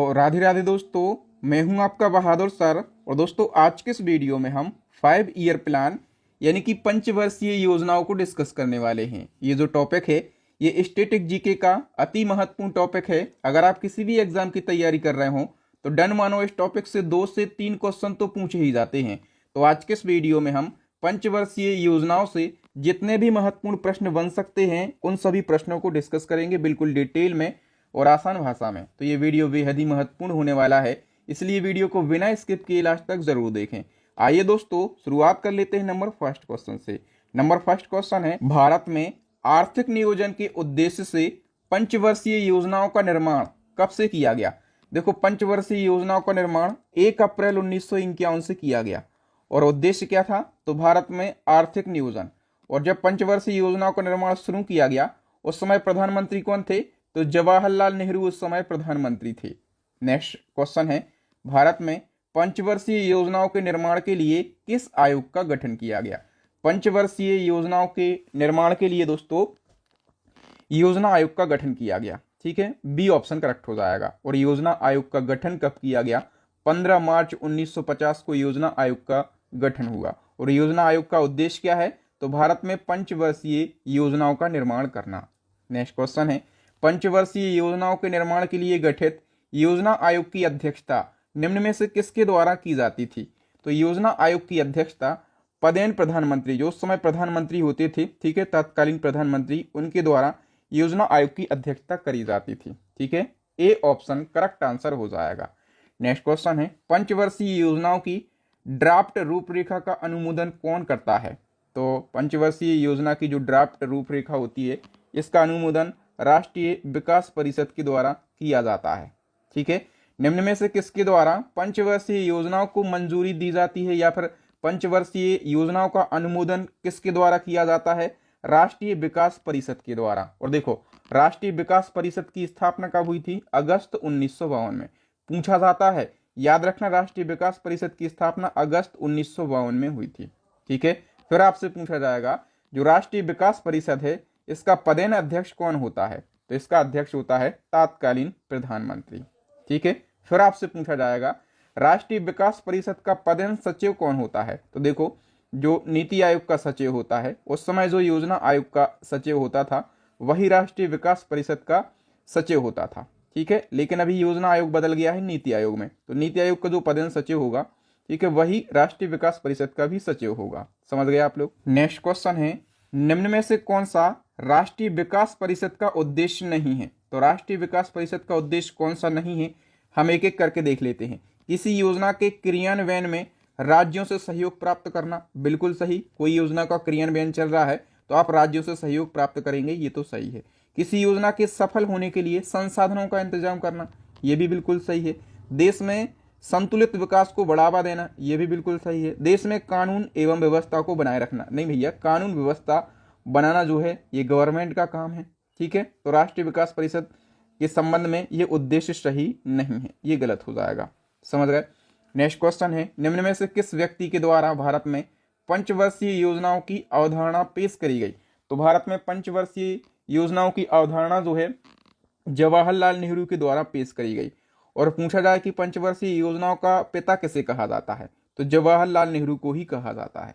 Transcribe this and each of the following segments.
तो राधे राधे दोस्तों, मैं हूं आपका बहादुर सर। और दोस्तों, आज के इस वीडियो में हम 5 ईयर प्लान यानी कि पंचवर्षीय योजनाओं को डिस्कस करने वाले हैं। ये जो टॉपिक है ये स्टैटिक जीके का अति महत्वपूर्ण टॉपिक है। अगर आप किसी भी एग्जाम की तैयारी कर रहे हो तो डन मानो, इस टॉपिक से 2 से 3 क्वेश्चन तो पूछे ही जाते हैं। तो आज के इस वीडियो में हम पंचवर्षीय योजनाओं से जितने भी महत्वपूर्ण प्रश्न बन सकते हैं उन सभी प्रश्नों को डिस्कस करेंगे, बिल्कुल डिटेल में और आसान भाषा में। तो ये वीडियो बेहद ही महत्वपूर्ण होने वाला है, इसलिए वीडियो को बिना स्किप किए लास्ट तक जरूर देखें। आइए दोस्तों, शुरुआत कर लेते हैं नंबर फर्स्ट क्वेश्चन से। नंबर फर्स्ट क्वेश्चन है, भारत में आर्थिक नियोजन के उद्देश्य से पंचवर्षीय योजनाओं का निर्माण कब से किया गया। देखो, पंचवर्षीय योजनाओं का निर्माण 1 अप्रैल 1951 से किया गया और उद्देश्य क्या था, तो भारत में आर्थिक नियोजन। और जब पंचवर्षीय योजनाओं का निर्माण शुरू किया गया उस समय प्रधानमंत्री कौन थे, तो जवाहरलाल नेहरू उस समय प्रधानमंत्री थे। नेक्स्ट क्वेश्चन है, भारत में पंचवर्षीय योजनाओं के निर्माण के लिए किस आयोग का गठन किया गया। पंचवर्षीय योजनाओं के निर्माण के लिए दोस्तों योजना आयोग का गठन किया गया। ठीक है, बी ऑप्शन करेक्ट हो जाएगा। और योजना आयोग का गठन कब किया गया, 15 मार्च 1950 को योजना आयोग का गठन हुआ। और योजना आयोग का उद्देश्य क्या है, तो भारत में पंचवर्षीय योजनाओं का निर्माण करना। नेक्स्ट क्वेश्चन है, पंचवर्षीय योजनाओं के निर्माण के लिए गठित योजना आयोग की अध्यक्षता निम्न में से किसके द्वारा की जाती थी। तो योजना आयोग की अध्यक्षता पदेन प्रधानमंत्री, जो उस समय प्रधानमंत्री होते थे, ठीक है, तत्कालीन प्रधानमंत्री, उनके द्वारा योजना आयोग की अध्यक्षता करी जाती थी। ठीक है, ए ऑप्शन करेक्ट आंसर हो जाएगा। नेक्स्ट क्वेश्चन है, पंचवर्षीय योजनाओं की ड्राफ्ट रूपरेखा का अनुमोदन कौन करता है। तो पंचवर्षीय योजना की जो ड्राफ्ट रूपरेखा होती है इसका अनुमोदन राष्ट्रीय विकास परिषद के द्वारा किया जाता है। ठीक है, निम्न में से किसके द्वारा पंचवर्षीय योजनाओं को मंजूरी दी जाती है, या फिर पंचवर्षीय योजनाओं का अनुमोदन किसके द्वारा किया जाता है, राष्ट्रीय विकास परिषद के द्वारा। और देखो, राष्ट्रीय विकास परिषद की स्थापना कब हुई थी, अगस्त 1952 में। पूछा जाता है, याद रखना, राष्ट्रीय विकास परिषद की स्थापना अगस्त 1952 में हुई थी। ठीक है, फिर आपसे पूछा जाएगा जो राष्ट्रीय विकास परिषद है इसका पदेन अध्यक्ष कौन होता है, तो इसका अध्यक्ष होता है तत्कालीन प्रधानमंत्री। ठीक है, फिर आपसे पूछा जाएगा राष्ट्रीय विकास परिषद का पदेन सचिव कौन होता है। तो देखो, जो नीति आयोग का सचिव होता है, उस समय जो योजना आयोग का सचिव होता था वही राष्ट्रीय विकास परिषद का सचिव होता था। ठीक है, लेकिन अभी योजना आयोग बदल गया है नीति आयोग में, तो नीति आयोग का जो पदेन सचिव होगा, ठीक है, वही राष्ट्रीय विकास परिषद का भी सचिव होगा। समझ गए आप लोग। नेक्स्ट क्वेश्चन है, निम्न में से कौन सा राष्ट्रीय विकास परिषद का उद्देश्य नहीं है। तो राष्ट्रीय विकास परिषद का उद्देश्य कौन सा नहीं है, हम एक एक करके देख लेते हैं। किसी योजना के क्रियान्वयन में राज्यों से सहयोग प्राप्त करना, बिल्कुल सही। कोई योजना का क्रियान्वयन चल रहा है तो आप राज्यों से सहयोग प्राप्त करेंगे, ये तो सही है। किसी योजना के सफल होने के लिए संसाधनों का इंतजाम करना, ये भी बिल्कुल सही है। देश में संतुलित विकास को बढ़ावा देना, यह भी बिल्कुल सही है। देश में कानून एवं व्यवस्था को बनाए रखना, नहीं भैया, कानून व्यवस्था बनाना जो है ये गवर्नमेंट का काम है। ठीक है, तो राष्ट्रीय विकास परिषद के संबंध में ये उद्देश्य सही नहीं है, ये गलत हो जाएगा। समझ गए। नेक्स्ट क्वेश्चन है, निम्न में से किस व्यक्ति के द्वारा भारत में पंचवर्षीय योजनाओं की अवधारणा पेश करी गई। तो भारत में पंचवर्षीय योजनाओं की अवधारणा जो है जवाहरलाल नेहरू के द्वारा पेश करी गई। और पूछा जाए कि पंचवर्षीय योजनाओं का पिता किसे कहा जाता है, तो जवाहरलाल नेहरू को ही कहा जाता है।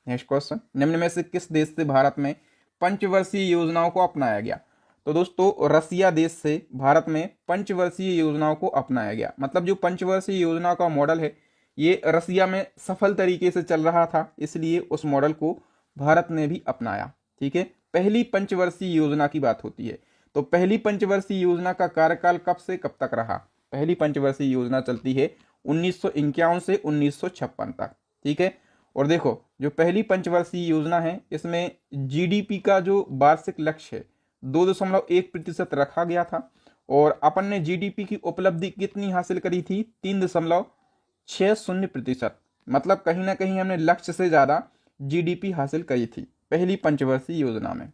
नेक्स्ट क्वेश्चन, निम्न में से किस देश से भारत में पंचवर्षीय योजनाओं को अपनाया गया। तो दोस्तों, रसिया देश से भारत में पंचवर्षीय योजनाओं को अपनाया गया। मतलब जो पंचवर्षीय योजना का मॉडल है ये रसिया में सफल तरीके से चल रहा था, इसलिए उस मॉडल को भारत ने भी अपनाया। ठीक है, पहली पंचवर्षीय योजना की बात होती है, तो पहली पंचवर्षीय योजना का कार्यकाल कब से कब तक रहा। पहली पंचवर्षीय योजना चलती है 1951 से 1956 तक। ठीक है, और देखो, जो पहली पंचवर्षीय योजना है इसमें जीडीपी का जो वार्षिक लक्ष्य है 2.1% रखा गया था। और अपन ने जीडीपी की उपलब्धि कितनी हासिल करी थी, 3.60%। मतलब कहीं ना कहीं हमने लक्ष्य से ज्यादा जीडीपी हासिल करी थी पहली पंचवर्षीय योजना में।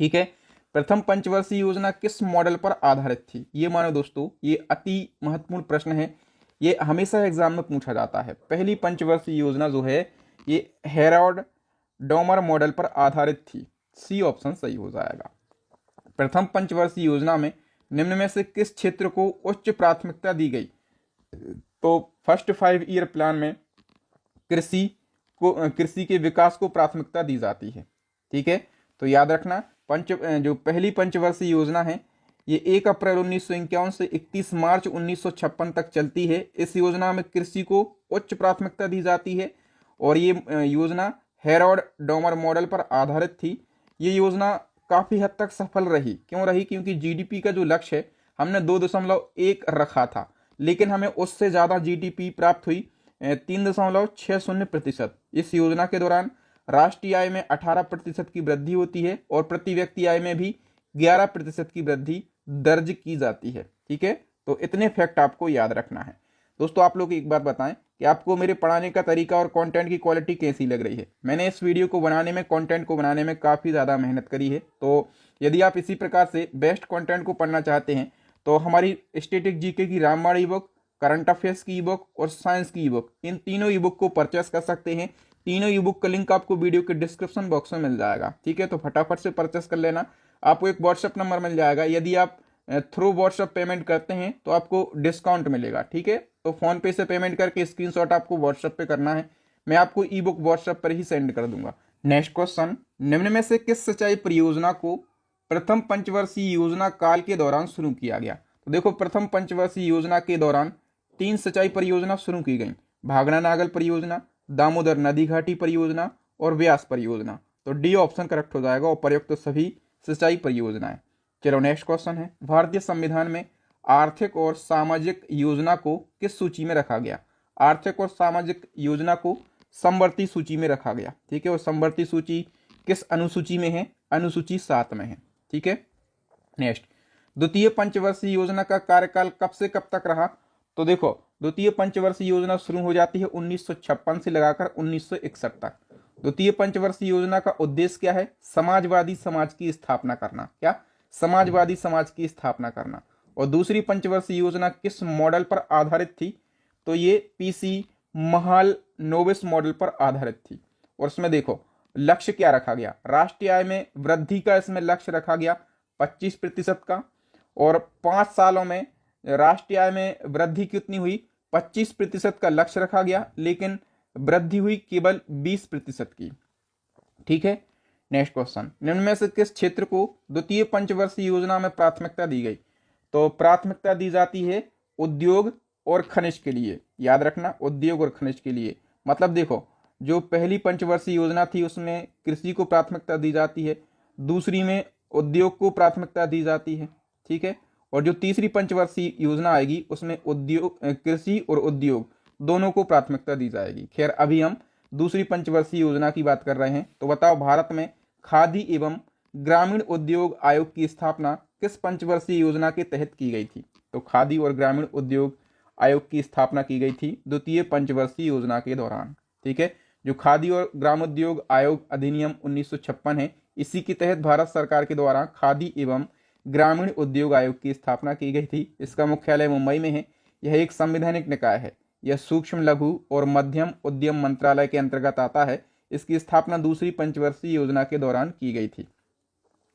ठीक है, प्रथम पंचवर्षीय योजना किस मॉडल पर आधारित थी, ये मानो दोस्तों, ये अति महत्वपूर्ण प्रश्न है, ये हमेशा एग्जाम में पूछा जाता है। पहली पंचवर्षीय योजना जो है ये हेरोल्ड डॉमर मॉडल पर आधारित थी। सी ऑप्शन सही हो जाएगा। प्रथम पंचवर्षीय योजना में निम्न में से किस क्षेत्र को उच्च प्राथमिकता दी गई? तो फर्स्ट 5 ईयर प्लान में कृषि के विकास को प्राथमिकता दी जाती है। ठीक है, तो याद रखना जो पहली पंचवर्षीय योजना है ये 1 अप्रैल 1951 से 31 मार्च 1956 तक चलती है। इस योजना में कृषि को उच्च प्राथमिकता दी जाती है और ये योजना हेरोड डोमर मॉडल पर आधारित थी। ये योजना काफ़ी हद तक सफल रही। क्यों रही? क्योंकि जीडीपी का जो लक्ष्य है हमने 2.1 रखा था, लेकिन हमें उससे ज़्यादा जीडीपी प्राप्त हुई 3.60%। इस योजना के दौरान राष्ट्रीय आय में 18% की वृद्धि होती है और प्रति व्यक्ति आय में भी 11% की वृद्धि दर्ज की जाती है। ठीक है, तो इतने फैक्ट आपको याद रखना है। दोस्तों आप लोग एक बात बताएं कि आपको मेरे पढ़ाने का तरीका और कंटेंट की क्वालिटी कैसी लग रही है। मैंने इस वीडियो को बनाने में, कंटेंट को बनाने में काफ़ी ज़्यादा मेहनत करी है। तो यदि आप इसी प्रकार से बेस्ट कंटेंट को पढ़ना चाहते हैं तो हमारी स्टैटिक जीके की रामबाण ई बुक, करंट अफेयर्स की ई बुक और साइंस की ई बुक, इन तीनों ई बुक को परचेस कर सकते हैं। तीनों ई बुक का लिंक आपको वीडियो के डिस्क्रिप्शन बॉक्स में मिल जाएगा। ठीक है, तो फटाफट से परचेस कर लेना। आपको एक व्हाट्सएप नंबर मिल जाएगा, यदि आप थ्रू व्हाट्सएप पेमेंट करते हैं तो आपको डिस्काउंट मिलेगा। ठीक है, तो फोन पे से पेमेंट करके स्क्रीनशॉट आपको व्हाट्सएप पे करना है। मैं आपको ई बुक व्हाट्सएप पर ही सेंड कर दूंगा। नेक्स्ट क्वेश्चन, निम्न में से किस सिंचाई परियोजना को प्रथम पंचवर्षीय योजना काल के दौरान शुरू किया गया? तो देखो, प्रथम पंचवर्षीय योजना के दौरान 3 सिंचाई परियोजना शुरू की गई। भागना नागल परियोजना, दामोदर नदी घाटी परियोजना और व्यास परियोजना। तो डी ऑप्शन करेक्ट हो जाएगा, उपर्युक्त तो सभी सिंचाई परियोजनाएं। चलो नेक्स्ट क्वेश्चन है, भारतीय संविधान में आर्थिक और सामाजिक योजना को किस सूची में रखा गया? आर्थिक और सामाजिक योजना को समवर्ती सूची में रखा गया। ठीक है, और समवर्ती सूची किस अनुसूची में है? अनुसूची 7 में है। ठीक है, नेक्स्ट, द्वितीय पंचवर्षीय योजना का कार्यकाल कब से कब तक रहा? तो देखो, द्वितीय पंचवर्षीय योजना शुरू हो जाती है 1956 से लगाकर 1961 तक। द्वितीय पंचवर्षीय योजना का उद्देश्य क्या है? समाजवादी समाज की स्थापना करना। क्या? समाजवादी समाज की स्थापना करना। और दूसरी पंचवर्षीय योजना किस मॉडल पर आधारित थी? तो ये पीसी महालनोबिस मॉडल पर आधारित थी। और इसमें देखो लक्ष्य क्या रखा गया? राष्ट्रीय आय में वृद्धि का इसमें लक्ष्य रखा गया 25% का, और 5 सालों में राष्ट्रीय आय में वृद्धि कितनी हुई? 25% का लक्ष्य रखा गया, लेकिन वृद्धि हुई केवल 20% की। ठीक है, नेक्स्ट क्वेश्चन, निम्न में से किस क्षेत्र को द्वितीय पंचवर्षीय योजना में प्राथमिकता दी गई? तो प्राथमिकता दी जाती है उद्योग और खनिज के लिए। याद रखना, उद्योग और खनिज के लिए। मतलब देखो, जो पहली पंचवर्षीय योजना थी उसमें कृषि को प्राथमिकता दी जाती है, दूसरी में उद्योग को प्राथमिकता दी जाती है। ठीक है, और जो तीसरी पंचवर्षीय योजना आएगी उसमें उद्योग, कृषि और उद्योग दोनों को प्राथमिकता दी जाएगी। खैर, अभी हम दूसरी पंचवर्षीय योजना की बात कर रहे हैं। तो बताओ, भारत में खादी एवं ग्रामीण उद्योग आयोग की स्थापना किस पंचवर्षीय योजना के तहत की गई थी? तो खादी और ग्रामीण उद्योग आयोग की स्थापना की गई थी द्वितीय पंचवर्षीय योजना के दौरान। ठीक है, जो खादी और ग्रामोद्योग आयोग अधिनियम 1956 है, इसी के तहत भारत सरकार के द्वारा खादी एवं ग्रामीण उद्योग आयोग की स्थापना की गई थी। इसका मुख्यालय मुंबई में है। यह एक संवैधानिक निकाय है। यह सूक्ष्म लघु और मध्यम उद्यम मंत्रालय के अंतर्गत आता है। इसकी स्थापना दूसरी पंचवर्षीय योजना के दौरान की गई थी।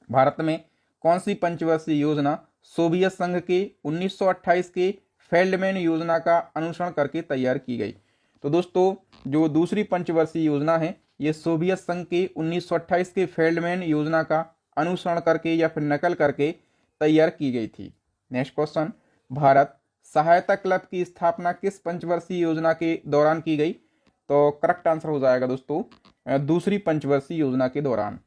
भारत में कौन सी पंचवर्षीय योजना सोवियत संघ के 1928 के फेल्डमैन योजना का अनुसरण करके तैयार की गई? तो दोस्तों, जो दूसरी पंचवर्षीय योजना है ये सोवियत संघ के 1928 के फेल्डमैन योजना का अनुसरण करके या फिर नकल करके तैयार की गई थी। नेक्स्ट क्वेश्चन, भारत सहायता क्लब की स्थापना किस पंचवर्षीय योजना के दौरान की गई? तो करेक्ट आंसर हो जाएगा दोस्तों दूसरी पंचवर्षीय योजना के दौरान।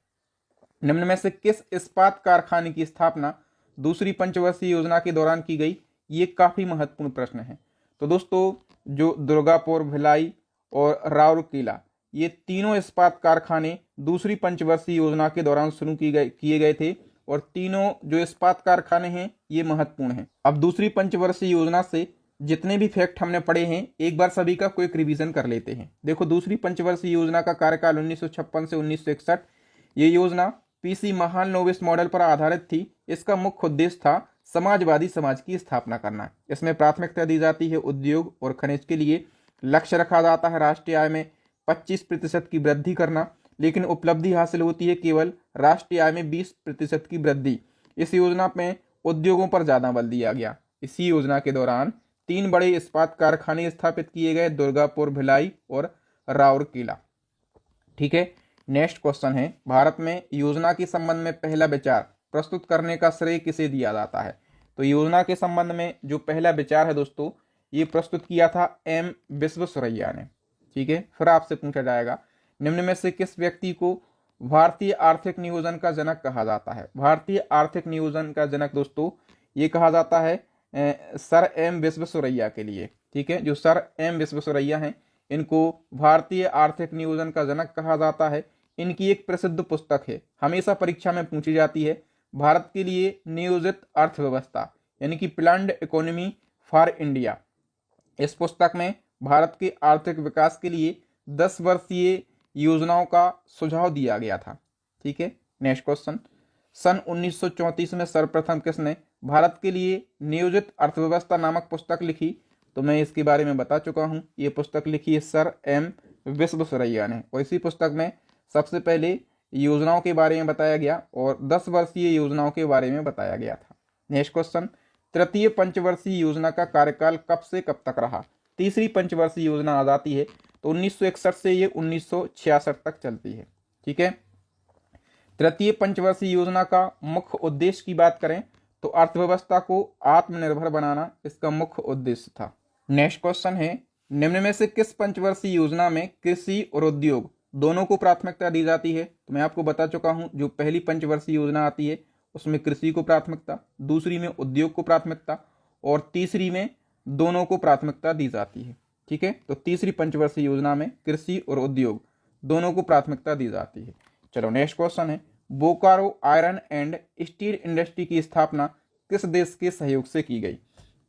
निम्न में से किस इस्पात कारखाने की स्थापना दूसरी पंचवर्षीय योजना के दौरान की गई? ये काफी महत्वपूर्ण प्रश्न है। तो दोस्तों, जो दुर्गापुर, भिलाई और राउरकेला, ये तीनों इस्पात कारखाने दूसरी पंचवर्षीय योजना के दौरान शुरू किए गए थे, और तीनों जो इस्पात कारखाने हैं ये महत्वपूर्ण हैं। अब दूसरी पंचवर्षीय योजना से जितने भी फैक्ट हमने पढ़े हैं एक बार सभी का क्विक रिवीजन कर लेते हैं। देखो, दूसरी पंचवर्षीय योजना का कार्यकाल 1956 से 1961। ये योजना पीसी महालनोबिस मॉडल पर आधारित थी। इसका मुख्य उद्देश्य था समाजवादी समाज की स्थापना करना। इसमें प्राथमिकता दी जाती है उद्योग और खनिज के लिए। लक्ष्य रखा जाता है राष्ट्रीय आय में 25% की वृद्धि करना, लेकिन उपलब्धि हासिल होती है केवल राष्ट्रीय आय में 20% की वृद्धि। इस योजना में उद्योगों पर ज्यादा बल दिया गया। इसी योजना के दौरान 3 बड़े इस्पात कारखाने स्थापित किए गए, दुर्गापुर, भिलाई और राउरकेला। ठीक है, नेक्स्ट क्वेश्चन है, भारत में योजना के संबंध में पहला विचार प्रस्तुत करने का श्रेय किसे दिया जाता है? तो योजना के संबंध में जो पहला विचार है दोस्तों, ये प्रस्तुत किया था एम विश्वेश्वरैया ने। ठीक है, फिर आपसे पूछा जाएगा, निम्न में से किस व्यक्ति को भारतीय आर्थिक नियोजन का जनक कहा जाता है? भारतीय आर्थिक नियोजन का जनक दोस्तों ये कहा जाता है सर एम विश्वेश्वरैया के लिए। ठीक है, जो सर एम विश्वेश्वरैया हैं, इनको भारतीय आर्थिक नियोजन का जनक कहा जाता है। इनकी एक प्रसिद्ध पुस्तक है, हमेशा परीक्षा में पूछी जाती है, भारत के लिए नियोजित अर्थव्यवस्था, यानी कि प्लान्ड इकोनॉमी फॉर इंडिया। इस पुस्तक में भारत के आर्थिक विकास के लिए 10 वर्षीय योजनाओं का सुझाव दिया गया था। ठीक है, नेक्स्ट क्वेश्चन, सन 1934 में सर्वप्रथम किसने भारत के लिए नियोजित अर्थव्यवस्था नामक पुस्तक लिखी? तो मैं इसके बारे में बता चुका हूं, ये पुस्तक लिखी है सर एम विश्वेश्वरैया ने, और इसी पुस्तक में सबसे पहले योजनाओं के बारे में बताया गया और 10 वर्षीय योजनाओं के बारे में बताया गया था। नेक्स्ट क्वेश्चन, तृतीय पंचवर्षीय योजना का कार्यकाल कब से कब तक रहा? तीसरी पंचवर्षीय योजना आ जाती है तो 1961 से ये 1966 तक चलती है। ठीक है, तृतीय पंचवर्षीय योजना का मुख्य उद्देश्य की बात करें तो अर्थव्यवस्था को आत्मनिर्भर बनाना इसका मुख्य उद्देश्य था। नेक्स्ट क्वेश्चन है, निम्न में से किस पंचवर्षीय योजना में कृषि और उद्योग दोनों को प्राथमिकता दी जाती है? तो मैं आपको बता चुका हूं, जो पहली पंचवर्षीय योजना आती है उसमें कृषि को प्राथमिकता, दूसरी में उद्योग को प्राथमिकता और तीसरी में दोनों को प्राथमिकता दी जाती है। ठीक है, तो तीसरी पंचवर्षीय योजना में कृषि और उद्योग दोनों को प्राथमिकता दी जाती है। चलो नेक्स्ट क्वेश्चन है, Bokaro iron and steel industry की स्थापना किस देश के सहयोग से की गई?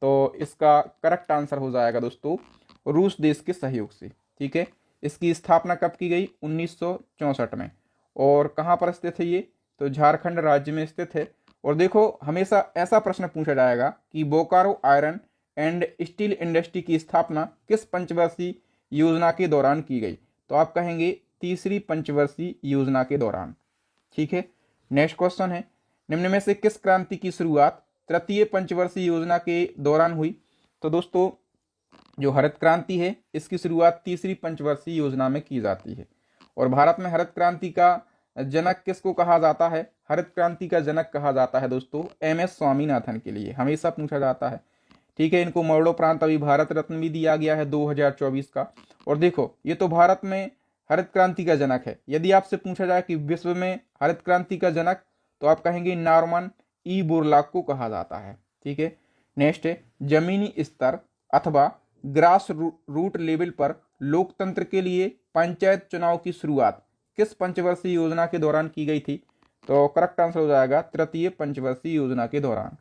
तो इसका करेक्ट आंसर हो जाएगा दोस्तों रूस देश के सहयोग से। ठीक है, इसकी स्थापना कब की गई? 1964 में। और कहाँ पर स्थित है ये? तो झारखंड राज्य में स्थित है। और देखो, हमेशा ऐसा प्रश्न पूछा जाएगा कि Bokaro iron and steel industry की स्थापना किस पंचवर्षीय योजना के दौरान की गई? तो आप कहेंगे तीसरी पंचवर्षीय योजना के दौरान। ठीक है, नेक्स्ट क्वेश्चन है, निम्न में से किस क्रांति की शुरुआत तृतीय पंचवर्षीय योजना के दौरान हुई? तो दोस्तों जो हरित क्रांति है इसकी शुरुआत तीसरी पंचवर्षीय योजना में की जाती है। और भारत में हरित क्रांति का जनक किसको कहा जाता है? हरित क्रांति का जनक कहा जाता है दोस्तों एम.एस. स्वामीनाथन के लिए, हमेशा पूछा जाता है। ठीक है, इनको मरणोपरांत अभी भारत रत्न भी दिया गया है 2024 का। और देखो, ये तो भारत में हरित क्रांति का जनक है। यदि आपसे पूछा जाए कि विश्व में हरित क्रांति का जनक, तो आप कहेंगे नॉर्मन ई बोरलॉग को कहा जाता है। ठीक है, नेक्स्ट है, जमीनी स्तर अथवा ग्रास रूट लेवल पर लोकतंत्र के लिए पंचायत चुनाव की शुरुआत किस पंचवर्षीय योजना के दौरान की गई थी? तो करेक्ट आंसर हो जाएगा तृतीय पंचवर्षीय योजना के दौरान।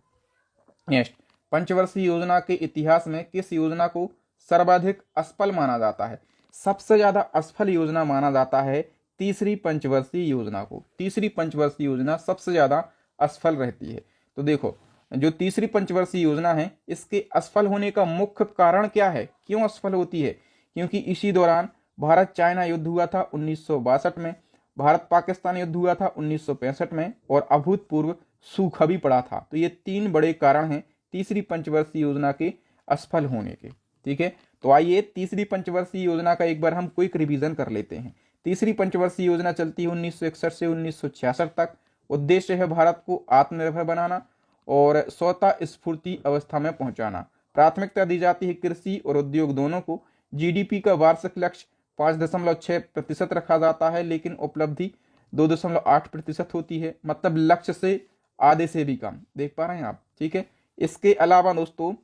नेक्स्ट, पंचवर्षीय योजना के इतिहास में किस योजना को सर्वाधिक असफल माना जाता है? सबसे ज्यादा असफल योजना माना जाता है तीसरी पंचवर्षीय योजना को। तीसरी पंचवर्षीय योजना सबसे ज्यादा असफल रहती है। तो देखो, जो तीसरी पंचवर्षीय योजना है इसके असफल होने का मुख्य कारण क्या है? क्यों असफल होती है? क्योंकि इसी दौरान भारत चाइना युद्ध हुआ था 1962 में, भारत पाकिस्तान युद्ध हुआ था 1965 में और अभूतपूर्व सूखा भी पड़ा था। तो ये 3 बड़े कारण हैं तीसरी पंचवर्षीय योजना के असफल होने के। ठीक है, तो आइए तीसरी पंचवर्षीय योजना का एक बार हम क्विक रिवीजन कर लेते हैं। तीसरी पंचवर्षीय योजना चलती है 1961 से 1966 तक। उद्देश्य है भारत को आत्मनिर्भर बनाना और स्वतः स्फूर्ति अवस्था में पहुंचाना। प्राथमिकता दी जाती है कृषि और उद्योग दोनों को। जीडीपी का वार्षिक लक्ष्य 5.6% रखा जाता है, लेकिन उपलब्धि 2.8% होती है, मतलब लक्ष्य से आधे से भी कम। देख पा रहे हैं आप? ठीक है, इसके अलावा दोस्तों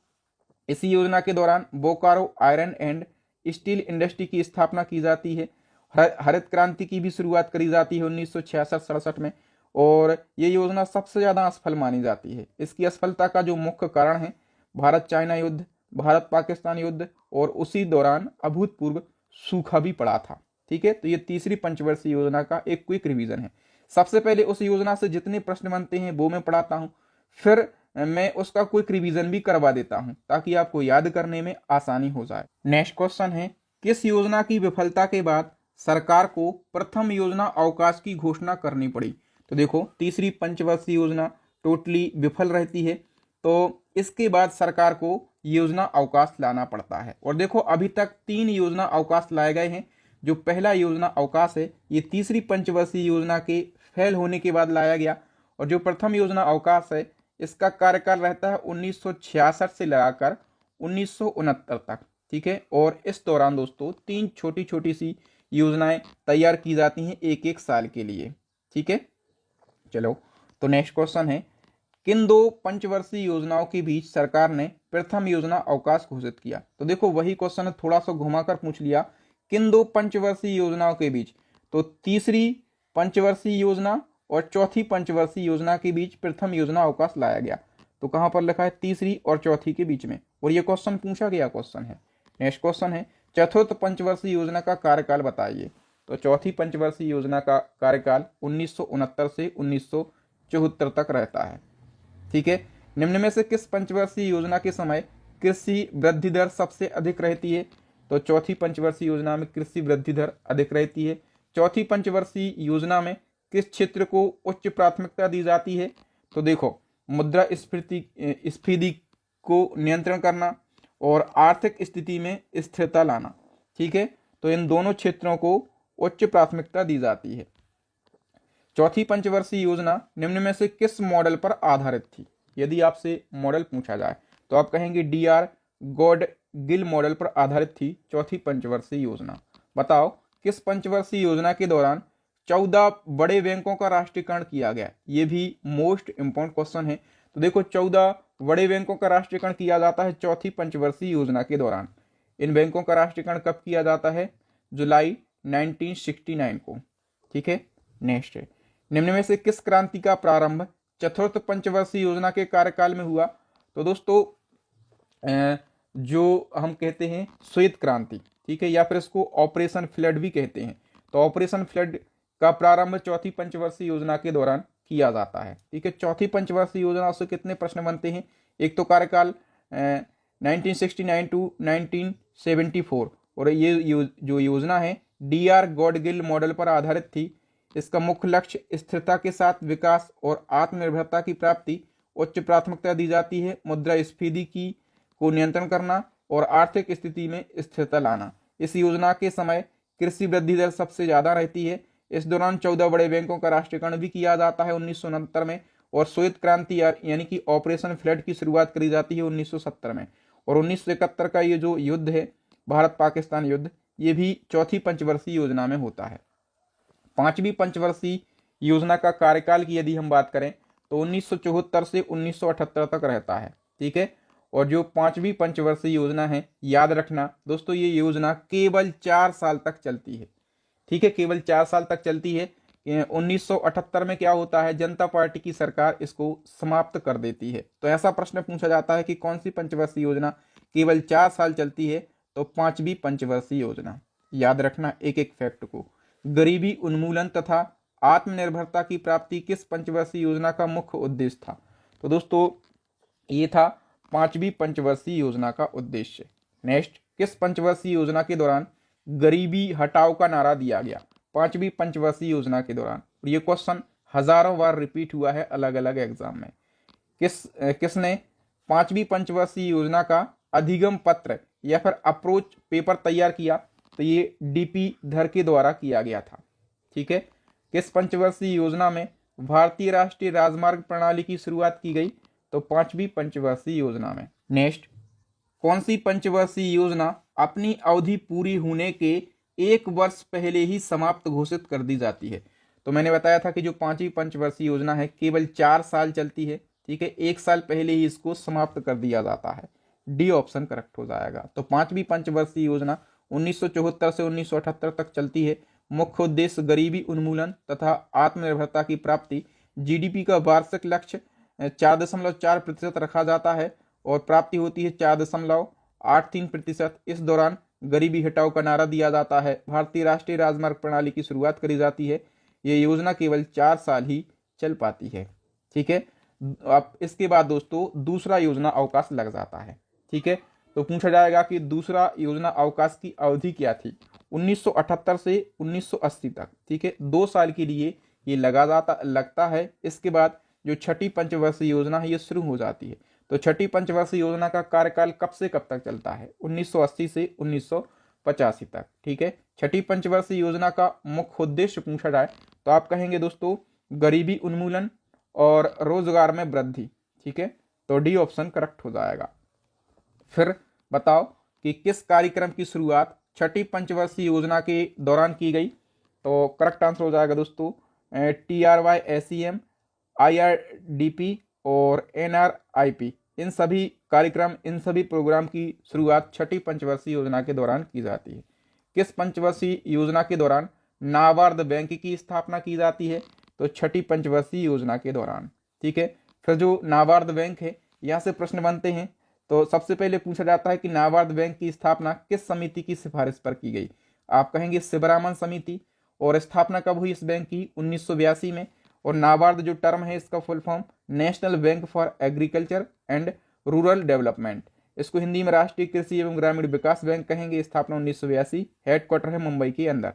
इसी योजना के दौरान Bokaro iron and steel industry की स्थापना की जाती है। हरित क्रांति की भी शुरुआत करी जाती है 1966-67 में। और ये योजना सबसे ज्यादा असफल मानी जाती है। इसकी असफलता का जो मुख्य कारण है भारत चाइना युद्ध, भारत पाकिस्तान युद्ध और उसी दौरान अभूतपूर्व सूखा भी पड़ा था। ठीक है, तो ये तीसरी पंचवर्षीय योजना का एक क्विक रिवीजन है। सबसे पहले उस योजना से जितने प्रश्न बनते हैं वो मैं पढ़ाता हूं, फिर मैं उसका क्विक रिवीजन भी करवा देता हूं ताकि आपको याद करने में आसानी हो जाए। नेक्स्ट क्वेश्चन है, किस योजना की विफलता के बाद सरकार को प्रथम योजना अवकाश की घोषणा करनी पड़ी? तो देखो, तीसरी पंचवर्षीय योजना टोटली विफल रहती है, तो इसके बाद सरकार को योजना अवकाश लाना पड़ता है। और देखो अभी तक 3 योजना अवकाश लाए गए हैं। जो पहला योजना अवकाश है ये तीसरी पंचवर्षीय योजना के फेल होने के बाद लाया गया, और जो प्रथम योजना अवकाश है इसका कार्यकाल रहता है 1966 से लगाकर 1969 तक। ठीक है, और इस दौरान दोस्तों 3 छोटी छोटी सी योजनाएं तैयार की जाती हैं 1-1 साल के लिए। ठीक है, चलो तो नेक्स्ट क्वेश्चन है, किन 2 पंचवर्षीय योजनाओं के बीच सरकार ने प्रथम योजना अवकाश घोषित किया? तो देखो वही क्वेश्चन है, थोड़ा सा घुमाकर पूछ लिया, किन 2 पंचवर्षीय योजनाओं के बीच? तो तीसरी पंचवर्षीय योजना और चौथी पंचवर्षीय योजना के बीच प्रथम योजना अवकाश लाया गया। तो कहां पर लिखा है? तीसरी और चौथी के बीच में, और ये क्वेश्चन पूछा गया क्वेश्चन है। नेक्स्ट क्वेश्चन है, चतुर्थ पंचवर्षीय योजना का कार्यकाल बताइए। तो चौथी पंचवर्षीय योजना का कार्यकाल 1969 से 1974 तक रहता है। ठीक है, निम्न में से किस पंचवर्षीय योजना के समय कृषि वृद्धि दर सबसे अधिक रहती है? तो चौथी पंचवर्षीय योजना में कृषि वृद्धि दर अधिक रहती है। चौथी पंचवर्षीय योजना में किस क्षेत्र को उच्च प्राथमिकता दी जाती है? तो देखो मुद्रा स्फीति को नियंत्रण करना और आर्थिक स्थिति में स्थिरता लाना। ठीक है, तो इन दोनों क्षेत्रों को उच्च प्राथमिकता दी जाती है। चौथी पंचवर्षीय योजना निम्न में से किस मॉडल पर आधारित थी? यदि आपसे मॉडल पूछा जाए तो आप कहेंगे DR गॉडगिल मॉडल पर आधारित थी चौथी पंचवर्षीय योजना। बताओ किस पंचवर्षीय योजना के दौरान 14 बड़े बैंकों का राष्ट्रीयकरण किया गया? ये भी मोस्ट इंपॉर्टेंट क्वेश्चन है। तो देखो 14 बड़े बैंकों का राष्ट्रीयकरण किया जाता है चौथी पंचवर्षीय योजना के दौरान। इन बैंकों का राष्ट्रीयकरण कब किया जाता है? जुलाई 1969 को। ठीक है, नेक्स्ट है, निम्न में से किस क्रांति का प्रारंभ चतुर्थ पंचवर्षीय योजना के कार्यकाल में हुआ? तो दोस्तों जो हम कहते हैं श्वेत क्रांति, ठीक है, या फिर इसको ऑपरेशन फ्लड भी कहते हैं। तो ऑपरेशन फ्लड का प्रारंभ चौथी पंचवर्षीय योजना के दौरान किया जाता है। ठीक है, चौथी पंचवर्षीय योजना से कितने प्रश्न बनते हैं? एक तो कार्यकाल 1969 टू 1974, और ये जो योजना है DR गॉडगिल मॉडल पर आधारित थी। इसका मुख्य लक्ष्य स्थिरता के साथ विकास और आत्मनिर्भरता की प्राप्ति, उच्च प्राथमिकता दी जाती है मुद्रास्फीति को नियंत्रण करना और आर्थिक स्थिति में स्थिरता लाना। इस योजना के समय कृषि वृद्धि दर सबसे ज्यादा रहती है। इस दौरान 14 बड़े बैंकों का राष्ट्रीयकरण भी किया जाता है 1969 में, और श्वेत क्रांति यानी कि ऑपरेशन फ्लड की शुरुआत करी जाती है 1970 में, और 1971 का ये जो युद्ध है भारत पाकिस्तान युद्ध, ये भी चौथी पंचवर्षीय योजना में होता है। पांचवी पंचवर्षीय योजना का कार्यकाल की यदि हम बात करें तो 1974 से 1978 तक रहता है। ठीक है, और जो पांचवी पंचवर्षीय योजना है, याद रखना दोस्तों, ये योजना केवल 4 साल तक चलती है। ठीक है, केवल 4 साल तक चलती है। 1978 में क्या होता है? जनता पार्टी की सरकार इसको समाप्त कर देती है। तो ऐसा प्रश्न पूछा जाता है कि कौन सी पंचवर्षीय योजना केवल 4 साल चलती है? तो पांचवी पंचवर्षीय योजना। याद रखना एक एक फैक्ट को। गरीबी उन्मूलन तथा आत्मनिर्भरता की प्राप्ति किस पंचवर्षीय योजना का मुख्य उद्देश्य था? तो दोस्तों ये था पांचवी पंचवर्षीय योजना का उद्देश्य। नेक्स्ट, किस पंचवर्षीय योजना के दौरान गरीबी हटाओ का नारा दिया गया? पांचवी पंचवर्षीय योजना के दौरान। ये क्वेश्चन हजारों बार रिपीट हुआ है अलग अलग एग्जाम में। किसने पांचवी पंचवर्षीय योजना का अधिगम पत्र या फिर अप्रोच पेपर तैयार किया? तो ये DP धर के द्वारा किया गया था। ठीक है, किस पंचवर्षीय योजना में भारतीय राष्ट्रीय राजमार्ग प्रणाली की शुरुआत की गई? तो पांचवी पंचवर्षीय योजना में। नेक्स्ट, कौन सी पंचवर्षीय योजना अपनी अवधि पूरी होने के 1 वर्ष पहले ही समाप्त घोषित कर दी जाती है? तो मैंने बताया था कि जो पांचवी पंचवर्षीय योजना है केवल 4 साल चलती है। ठीक है, 1 साल पहले ही इसको समाप्त कर दिया जाता है। डी ऑप्शन करेक्ट हो जाएगा। तो पांचवी पंचवर्षीय योजना 1974 से 1978 तक चलती है। मुख्य उद्देश्य गरीबी उन्मूलन तथा आत्मनिर्भरता की प्राप्ति। GDP का वार्षिक लक्ष्य 4.4% रखा जाता है और प्राप्ति होती है 4.83%। इस दौरान गरीबी हटाओ का नारा दिया जाता है। भारतीय राष्ट्रीय राजमार्ग प्रणाली की शुरुआत करी जाती है। ये योजना केवल 4 साल ही चल पाती है। ठीक है, अब इसके बाद दोस्तों दूसरा योजना अवकाश लग जाता है। ठीक है, तो पूछा जाएगा कि दूसरा योजना अवकाश की अवधि क्या थी? 1978 से 1980 तक। ठीक है, 2 साल के लिए ये लगता है। इसके बाद जो छठी पंचवर्षीय योजना है ये शुरू हो जाती है। तो छठी पंचवर्षीय योजना का कार्यकाल कब से कब तक चलता है? 1980 से 1985 तक। ठीक है, छठी पंचवर्षीय योजना का मुख्य उद्देश्य पूछा जाए तो आप कहेंगे दोस्तों गरीबी उन्मूलन और रोजगार में वृद्धि। ठीक है, तो डी ऑप्शन करेक्ट हो जाएगा। फिर बताओ कि किस कार्यक्रम की शुरुआत छठी पंचवर्षीय योजना के दौरान की गई? तो करेक्ट आंसर हो जाएगा दोस्तों TRY-SEM, IRDP और NRIP। इन सभी कार्यक्रम, इन सभी प्रोग्राम की शुरुआत छठी पंचवर्षीय योजना के दौरान की जाती है। किस पंचवर्षीय योजना के दौरान नाबार्ड बैंक की स्थापना की जाती है? तो छठी पंचवर्षीय योजना के दौरान। ठीक है, फिर जो नाबार्ड बैंक है यहाँ से प्रश्न बनते हैं। तो सबसे पहले पूछा जाता है कि नाबार्ड बैंक की स्थापना किस समिति की सिफारिश पर की गई? आप कहेंगे शिवरामन समिति। और स्थापना कब हुई इस बैंक की? 1982 में। और नाबार्ड जो टर्म है इसका full form national bank for agriculture and rural development, इसको हिंदी में राष्ट्रीय कृषि एवं ग्रामीण विकास बैंक कहेंगे। स्थापना 1982, हेडक्वार्टर है मुंबई के अंदर।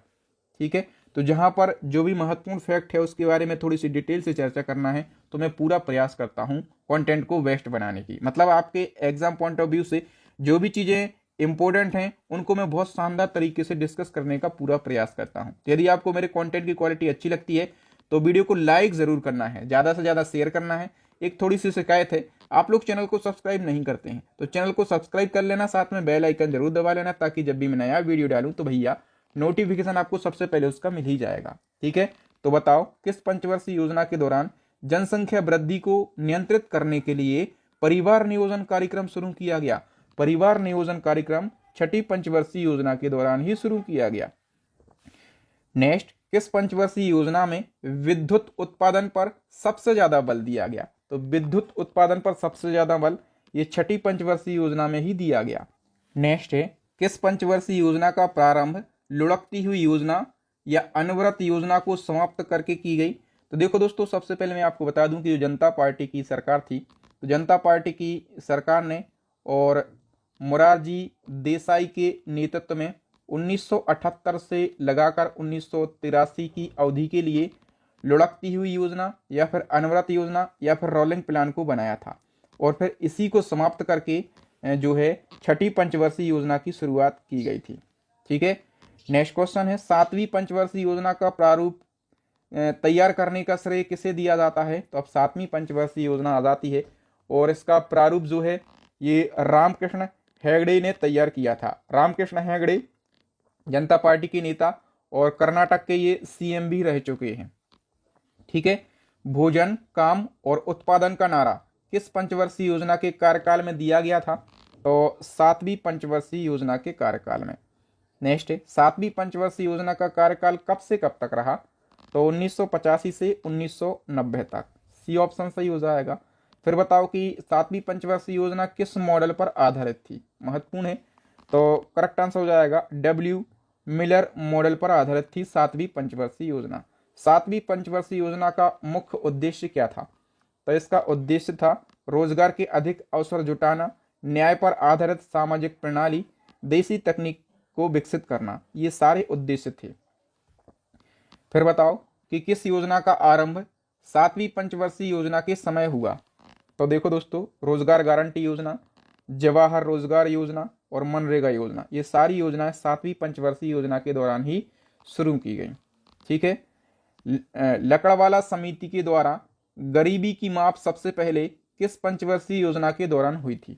ठीक है, तो जहां पर जो भी महत्वपूर्ण फैक्ट है उसके बारे में थोड़ी सी डिटेल से चर्चा करना है तो मैं पूरा प्रयास करता हूं कंटेंट को बेस्ट बनाने की। मतलब आपके एग्जाम पॉइंट ऑफ व्यू से जो भी चीजें इंपॉर्टेंट हैं उनको मैं बहुत शानदार तरीके से डिस्कस करने का पूरा प्रयास करता हूं। यदि आपको मेरे कंटेंट की क्वालिटी अच्छी लगती है तो वीडियो को लाइक जरूर करना है, ज्यादा से ज्यादा शेयर करना है। एक थोड़ी सी शिकायत है, आप लोग चैनल को सब्सक्राइब नहीं करते हैं तो चैनल को सब्सक्राइब कर लेना, साथ में बेल आइकन जरूर दबा लेना ताकि जब भी मैं नया वीडियो डालूं तो भैया नोटिफिकेशन आपको सबसे पहले उसका मिल ही जाएगा। ठीक है, तो बताओ किस पंचवर्षीय योजना के दौरान जनसंख्या वृद्धि को नियंत्रित करने के लिए परिवार नियोजन कार्यक्रम शुरू किया गया? परिवार नियोजन कार्यक्रम छठी पंचवर्षीय योजना के दौरान ही शुरू किया गया। नेक्स्ट, किस पंचवर्षीय योजना में विद्युत उत्पादन पर सबसे ज्यादा बल दिया गया? तो विद्युत उत्पादन पर सबसे ज्यादा बल ये छठी पंचवर्षीय योजना में ही दिया गया। नेक्स्ट है, किस पंचवर्षीय योजना का प्रारंभ लुढ़कती हुई योजना या अनवरत योजना को समाप्त करके की गई? तो देखो दोस्तों, सबसे पहले मैं आपको बता दूं कि जो जनता पार्टी की सरकार थी, तो जनता पार्टी की सरकार ने और मोरारजी देसाई के नेतृत्व में 1978 से लगाकर 1983 की अवधि के लिए लुढ़कती हुई योजना या फिर अनवरत योजना या फिर रोलिंग प्लान को बनाया था और फिर इसी को समाप्त करके जो है छठी पंचवर्षीय योजना की शुरुआत की गई थी। ठीक है, नेक्स्ट क्वेश्चन है, सातवीं पंचवर्षीय योजना का प्रारूप तैयार करने का श्रेय किसे दिया जाता है? तो अब सातवीं पंचवर्षीय योजना आ जाती है और इसका प्रारूप जो है ये रामकृष्ण हेगड़े ने तैयार किया था। रामकृष्ण हेगड़े जनता पार्टी के नेता और कर्नाटक के ये CM भी रह चुके हैं। ठीक है, भोजन, काम और उत्पादन का नारा किस पंचवर्षीय योजना के कार्यकाल में दिया गया था? तो सातवीं पंचवर्षीय योजना के कार्यकाल में। नेक्स्ट है, सातवीं पंचवर्षीय योजना का कार्यकाल कब से कब तक रहा? तो 1985 से 1990 तक। सी ऑप्शन सही हो जाएगा। फिर बताओ कि सातवीं पंचवर्षीय योजना किस मॉडल पर आधारित थी? महत्वपूर्ण है, तो करेक्ट आंसर हो जाएगा W मिलर मॉडल पर आधारित थी सातवीं पंचवर्षीय योजना। सातवीं पंचवर्षीय योजना का मुख्य उद्देश्य क्या था? तो इसका उद्देश्य था रोजगार के अधिक अवसर जुटाना, न्याय पर आधारित सामाजिक प्रणाली, देसी तकनीक को विकसित करना, ये सारे उद्देश्य थे। फिर बताओ कि किस योजना का आरंभ सातवीं पंचवर्षीय योजना के समय हुआ? तो देखो दोस्तों, रोजगार गारंटी योजना, जवाहर रोजगार योजना और मनरेगा योजना, ये सारी योजनाएं सातवीं पंचवर्षीय योजना के दौरान ही शुरू की गई। ठीक है, लकड़वाला समिति के द्वारा गरीबी की माप सबसे पहले किस पंचवर्षीय योजना के दौरान हुई थी?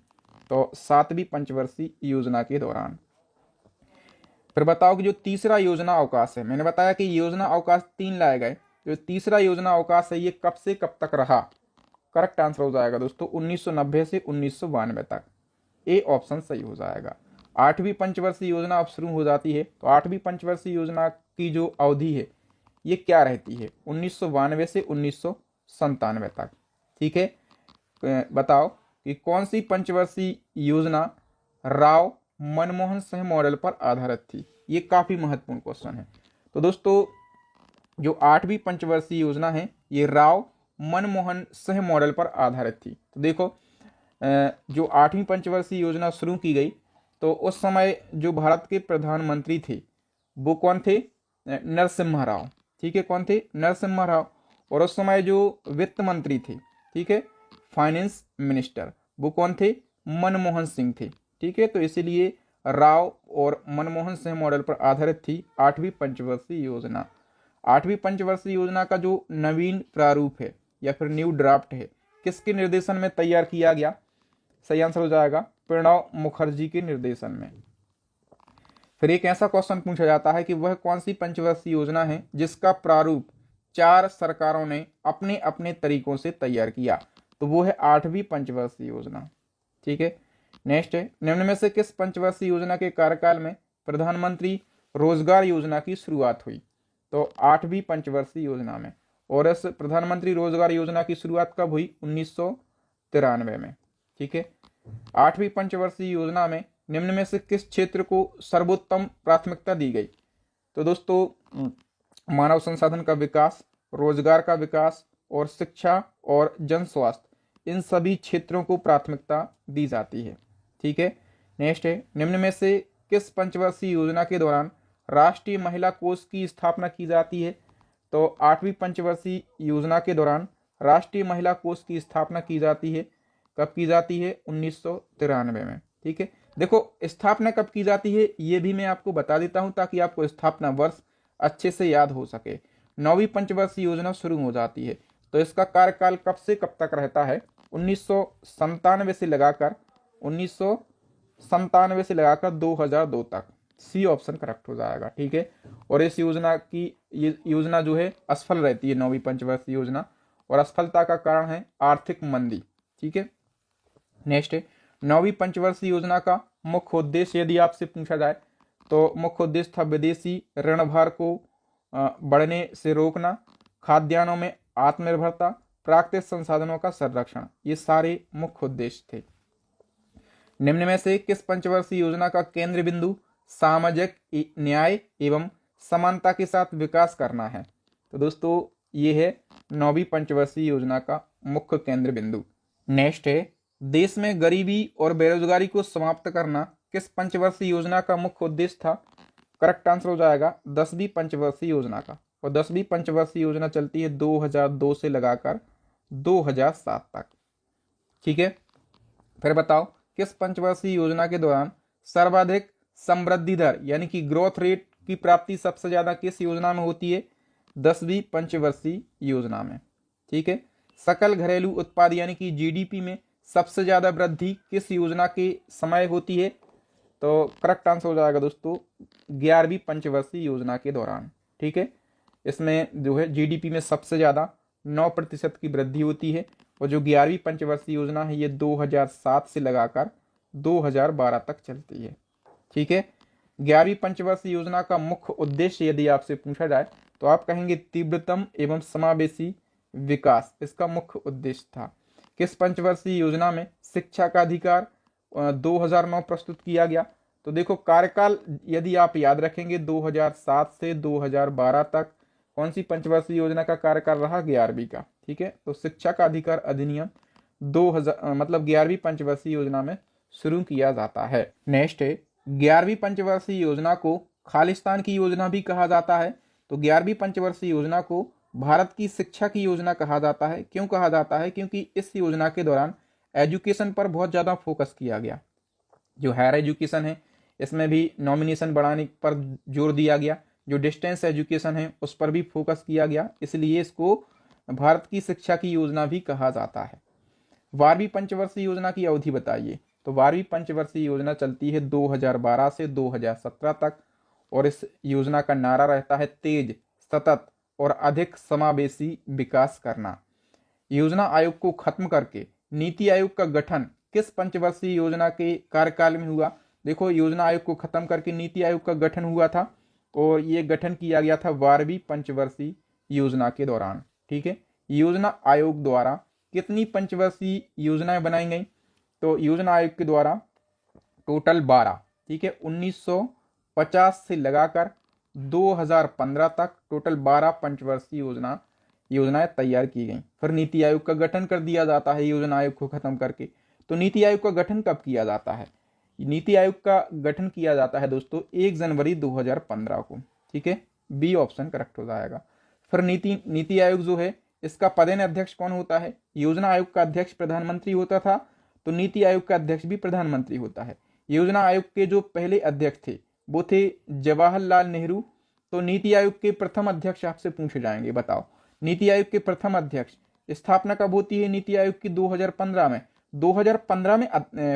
तो सातवीं पंचवर्षीय योजना के दौरान। फिर बताओ कि जो तीसरा योजना अवकाश है, मैंने बताया कि योजना अवकाश 3 लाए गए, जो तीसरा योजना अवकाश है ये कब से कब तक रहा? करेक्ट आंसर हो जाएगा दोस्तों 1990 से 1992 तक। ए ऑप्शन सही हो जाएगा। आठवीं पंचवर्षीय योजना अब शुरू हो जाती है, तो आठवीं पंचवर्षीय योजना की जो अवधि है ये क्या रहती है? 1992 से 1997 तक। ठीक है, बताओ कि कौन सी पंचवर्षीय योजना राव मनमोहन सिंह मॉडल पर आधारित थी? ये काफी महत्वपूर्ण क्वेश्चन है। तो दोस्तों, जो आठवीं पंचवर्षीय योजना है ये राव मनमोहन सिंह मॉडल पर आधारित थी। तो देखो, जो आठवीं पंचवर्षीय योजना शुरू की गई तो उस समय जो भारत के प्रधानमंत्री थे वो कौन थे? नरसिम्हा राव। ठीक है, कौन थे? नरसिम्हा राव। और उस समय जो वित्त मंत्री थे, ठीक है, फाइनेंस मिनिस्टर, वो कौन थे? मनमोहन सिंह थे। ठीक है, तो इसीलिए राव और मनमोहन सिंह मॉडल पर आधारित थी 8वीं पंचवर्षीय योजना। 8वीं पंचवर्षीय योजना का जो नवीन प्रारूप है या फिर न्यू ड्राफ्ट है, किसके निर्देशन में तैयार किया गया? सही आंसर हो जाएगा प्रणब मुखर्जी के निर्देशन में। फिर एक ऐसा क्वेश्चन पूछा जाता है कि वह कौन सी पंचवर्षीय योजना है जिसका प्रारूप 4 सरकारों ने अपने अपने तरीकों से तैयार किया? तो वो है 8वीं पंचवर्षीय योजना। ठीक है, नेक्स्ट है, निम्न में से किस पंचवर्षीय योजना के कार्यकाल में प्रधानमंत्री रोजगार योजना की शुरुआत हुई? तो 8वीं पंचवर्षीय योजना में। और इस प्रधानमंत्री रोजगार योजना की शुरुआत कब हुई? 1993 में। ठीक है, 8वीं पंचवर्षीय योजना में निम्न में से किस क्षेत्र को सर्वोत्तम प्राथमिकता दी गई? तो दोस्तों मानव संसाधन का विकास, रोजगार का विकास और शिक्षा और जन स्वास्थ्य, इन सभी क्षेत्रों को प्राथमिकता दी जाती है। ठीक है, नेक्स्ट है, निम्न में से किस पंचवर्षीय योजना के दौरान राष्ट्रीय महिला कोष की स्थापना की जाती है? तो 8वीं पंचवर्षीय योजना के दौरान राष्ट्रीय महिला कोष की स्थापना की जाती है। कब की जाती है? 1993 में। ठीक है, देखो स्थापना कब की जाती है ये भी मैं आपको बता देता हूं ताकि आपको स्थापना वर्ष अच्छे से याद हो सके। 9वीं पंचवर्षीय योजना शुरू हो जाती है, तो इसका कार्यकाल कब से कब तक रहता है? 1997 से लगाकर 2002 तक। सी ऑप्शन करेक्ट हो जाएगा। ठीक है, और इस योजना की ये योजना जो है असफल रहती है, 9वीं पंचवर्षीय योजना, और असफलता का कारण है आर्थिक मंदी। ठीक है, नेक्स्ट है, 9वीं पंचवर्षीय योजना का मुख्य उद्देश्य यदि आपसे पूछा जाए तो मुख्य उद्देश्य था विदेशी ऋण भार को बढ़ने से रोकना, खाद्यान्नों में आत्मनिर्भरता, प्राकृतिक संसाधनों का संरक्षण, ये सारे मुख्य उद्देश्य थे। निम्न में से किस पंचवर्षीय योजना का केंद्र बिंदु सामाजिक न्याय एवं समानता के साथ विकास करना है? तो दोस्तों ये है 9वीं पंचवर्षीय योजना का मुख्य केंद्र बिंदु। नेक्स्ट है, देश में गरीबी और बेरोजगारी को समाप्त करना किस पंचवर्षीय योजना का मुख्य उद्देश्य था? करेक्ट आंसर हो जाएगा 10वीं पंचवर्षीय योजना का। और 10वीं पंचवर्षीय योजना चलती है 2002 से लगाकर 2007 तक। ठीक है, फिर बताओ किस पंचवर्षीय योजना के दौरान सर्वाधिक समृद्धि दर यानी कि ग्रोथ रेट की प्राप्ति सबसे ज्यादा किस योजना में होती है? 10वीं पंचवर्षीय योजना में। ठीक है, सकल घरेलू उत्पाद यानी कि जीडीपी में सबसे ज्यादा वृद्धि किस योजना के समय होती है? तो करेक्ट आंसर हो जाएगा दोस्तों 11वीं पंचवर्षीय योजना के दौरान। ठीक है, इसमें जो है जीडीपी में सबसे ज्यादा 9% की वृद्धि होती है। और जो 11वीं पंचवर्षीय योजना है ये 2007 से लगाकर 2012 तक चलती है। ठीक है, 11वीं पंचवर्षीय योजना का मुख्य उद्देश्य यदि आपसे पूछा जाए तो आप कहेंगे तीव्रतम एवं समावेशी विकास, इसका मुख्य उद्देश्य था। किस पंचवर्षीय योजना में शिक्षा का अधिकार 2009 प्रस्तुत किया गया? तो देखो कार्यकाल यदि आप याद रखेंगे 2007 से 2012 तक कौन सी पंचवर्षीय योजना का कार्यकाल रहा? 11वीं का। ठीक है, तो शिक्षा का अधिकार अधिनियम 11वीं पंचवर्षीय योजना में शुरू किया जाता है। नेक्स्ट है, 11वीं पंचवर्षीय योजना को खालिस्तान की योजना भी कहा जाता है। तो 11वीं पंचवर्षीय योजना को भारत की शिक्षा की योजना कहा जाता है। क्यों कहा जाता है? क्योंकि इस योजना के दौरान एजुकेशन पर बहुत ज़्यादा फोकस किया गया। जो हायर एजुकेशन है इसमें भी नॉमिनेशन बढ़ाने पर जोर दिया गया, जो डिस्टेंस एजुकेशन है उस पर भी फोकस किया गया, इसलिए इसको भारत की शिक्षा की योजना भी कहा जाता है। 12वीं पंचवर्षीय योजना की अवधि बताइए। तो 12वीं पंचवर्षीय योजना चलती है 2012 से 2017 तक और इस योजना का नारा रहता है तेज, सतत और अधिक समावेशी विकास करना। योजना आयोग को खत्म करके नीति आयोग का गठन किस पंचवर्षीय योजना के कार्यकाल में हुआ? देखो योजना आयोग को खत्म करके नीति आयोग का गठन हुआ था और ये गठन किया गया था 12वीं पंचवर्षीय योजना के दौरान। ठीक है, योजना आयोग द्वारा कितनी पंचवर्षीय योजनाएं बनाई गई? तो योजना आयोग के द्वारा टोटल 12। ठीक है, 1950 से लगाकर 2015 तक टोटल 12 पंचवर्षीय योजनाएं तैयार की गई। फिर नीति आयोग का गठन कर दिया जाता है योजना आयोग को खत्म करके। तो नीति आयोग का गठन कब किया जाता है? नीति आयोग का गठन किया जाता है दोस्तों 1 जनवरी 2015 को। ठीक है, बी ऑप्शन करेक्ट हो जाएगा। फिर नीति आयोग जो है इसका पदेन अध्यक्ष कौन होता है? योजना आयोग का अध्यक्ष प्रधानमंत्री होता था, तो नीति आयोग का अध्यक्ष भी प्रधानमंत्री होता है। योजना आयोग के जो पहले अध्यक्ष थे वो थे जवाहरलाल नेहरू। तो नीति आयोग के प्रथम अध्यक्ष आपसे पूछे जाएंगे, बताओ नीति आयोग के प्रथम अध्यक्ष स्थापना कब होती है नीति आयोग की? 2015 में। 2015 में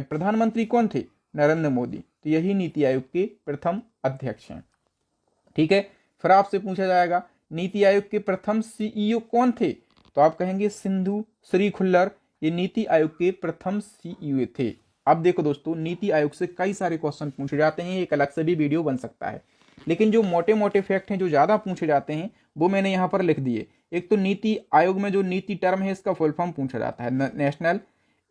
प्रधानमंत्री कौन थे? नरेंद्र मोदी। तो यही नीति आयोग के प्रथम अध्यक्ष हैं। ठीक है, फिर आपसे पूछा जाएगा नीति आयोग के प्रथम सीईओ कौन थे? तो आप कहेंगे सिंधु श्री खुल्लर, ये नीति आयोग के प्रथम सीईओ थे। अब देखो दोस्तों, नीति आयोग से कई सारे क्वेश्चन पूछे जाते हैं, एक अलग से भी वीडियो बन सकता है, लेकिन जो मोटे मोटे फैक्ट हैं जो ज्यादा पूछे जाते हैं वो मैंने यहाँ पर लिख दिए। एक तो नीति आयोग में जो नीति टर्म है इसका फुल फॉर्म पूछा जाता है, national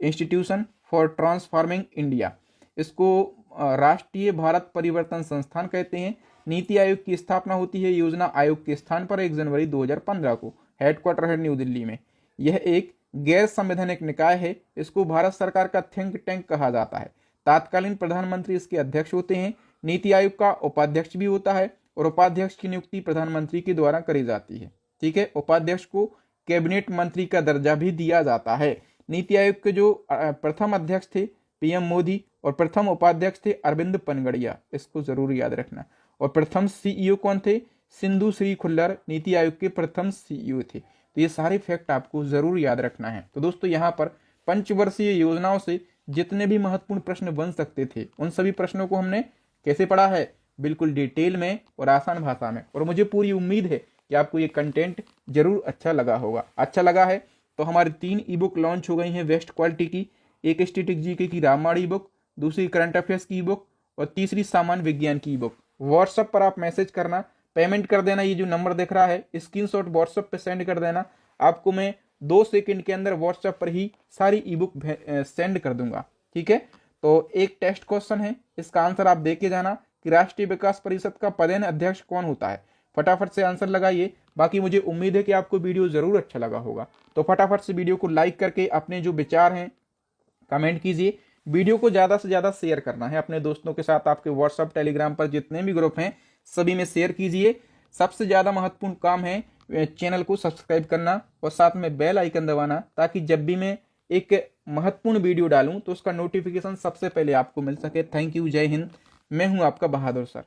institution for transforming India, इसको राष्ट्रीय भारत परिवर्तन संस्थान कहते हैं। नीति आयोग की स्थापना होती है योजना आयोग के स्थान पर 1 जनवरी 2015 को, हेडक्वार्टर है न्यू दिल्ली में। यह एक गैर संवैधानिक निकाय है, इसको भारत सरकार का थिंक टैंक कहा जाता है। तात्कालीन प्रधानमंत्री इसके अध्यक्ष होते हैं। नीति आयोग का उपाध्यक्ष भी होता है और उपाध्यक्ष की नियुक्ति प्रधानमंत्री के द्वारा करी जाती है। ठीक है, उपाध्यक्ष को कैबिनेट मंत्री का दर्जा भी दिया जाता है। नीति आयोग के जो प्रथम अध्यक्ष थे पीएम मोदी और प्रथम उपाध्यक्ष थे अरविंद पनगड़िया, इसको जरूर याद रखना। और प्रथम सीईओ कौन थे? सिंधु श्री खुल्लर नीति आयोग के प्रथम सीईओ थे। तो ये सारे फैक्ट आपको जरूर याद रखना है। तो दोस्तों यहाँ पर पंचवर्षीय योजनाओं से जितने भी महत्वपूर्ण प्रश्न बन सकते थे उन सभी प्रश्नों को हमने कैसे पढ़ा है? बिल्कुल डिटेल में और आसान भाषा में। और मुझे पूरी उम्मीद है कि आपको ये कंटेंट जरूर अच्छा लगा होगा। अच्छा लगा है तो हमारी 3 ई बुक लॉन्च हो गई हैं बेस्ट क्वालिटी की, एक स्टैटिक जीके की रामबाण ई बुक, दूसरी करंट अफेयर्स की ई बुक और तीसरी सामान्य विज्ञान की ई बुक। व्हाट्सएप पर आप मैसेज करना, पेमेंट कर देना, ये जो नंबर दिख रहा है स्क्रीनशॉट व्हाट्सएप पे सेंड कर देना, आपको मैं 2 सेकंड के अंदर व्हाट्सएप पर ही सारी ई बुक सेंड कर दूंगा। ठीक है, तो एक टेस्ट क्वेश्चन है, इसका आंसर आप दे के जाना कि राष्ट्रीय विकास परिषद का पदेन अध्यक्ष कौन होता है। फटाफट से आंसर लगाइए। बाकी मुझे उम्मीद है कि आपको वीडियो जरूर अच्छा लगा होगा, तो फटाफट से वीडियो को लाइक करके अपने जो विचार हैं कमेंट कीजिए। वीडियो को ज़्यादा से ज़्यादा शेयर करना है अपने दोस्तों के साथ, आपके व्हाट्सएप टेलीग्राम पर जितने भी ग्रुप हैं सभी में शेयर कीजिए। सबसे ज़्यादा महत्वपूर्ण काम है चैनल को सब्सक्राइब करना और साथ में बेल आइकन दबाना, ताकि जब भी मैं एक महत्वपूर्ण वीडियो डालूं तो उसका नोटिफिकेशन सबसे पहले आपको मिल सके। थैंक यू, जय हिंद। मैं हूं आपका बहादुर सर।